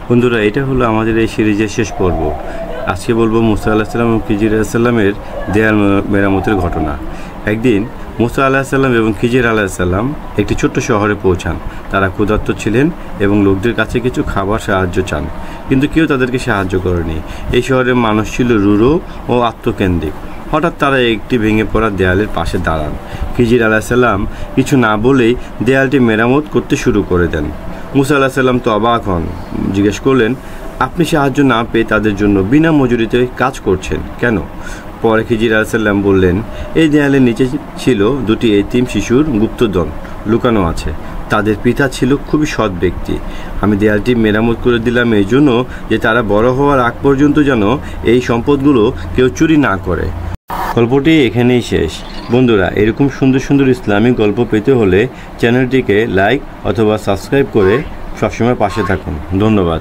বন্ধুরা, এটা হলো আমাদের এই সিরিজের শেষ পর্ব। আজকে বলবো মুসা আলাহিসাল্লাম এবং খিজির আলাহিসাল্লামের দেয়াল মেরামতের ঘটনা। একদিন মুসা আলাহিসাল্লাম এবং খিজির আলাহিসাল্লাম একটি ছোট্ট শহরে পৌঁছান। তারা ক্ষুধার্ত ছিলেন এবং লোকদের কাছে কিছু খাবার সাহায্য চান, কিন্তু কেউ তাদেরকে সাহায্য করেনি। এই শহরের মানুষ ছিল রূঢ় ও আত্মকেন্দ্রিক। হঠাৎ তারা একটি ভেঙে পড়া দেয়ালের পাশে দাঁড়ান। খিজির আলাহিসাল্লাম কিছু না বলেই দেয়ালটি মেরামত করতে শুরু করে দেন। মুসা আলাহিসাল্লাম তো অবাক হন, জিজ্ঞেস করলেন, আপনি সাহায্য না পেয়ে তাদের জন্য বিনা মজুরিতে কাজ করছেন কেন? পরে খিজির আলাহিসাল্লাম বললেন, এই দেয়ালের নিচে ছিল দুটি এতিম শিশুর গুপ্তধন লুকানো আছে। তাদের পিতা ছিল খুবই সৎ ব্যক্তি। আমি দেয়ালটি মেরামত করে দিলাম এই জন্য যে তারা বড় হওয়ার আগ পর্যন্ত যেন এই সম্পদগুলো কেউ চুরি না করে। গল্পটি এখানেই শেষ। বন্ধুরা, এরকম সুন্দর সুন্দর ইসলামিক গল্প পেতে হলে চ্যানেলটিকে লাইক অথবা সাবস্ক্রাইব করে সবসময় পাশে থাকুন। ধন্যবাদ।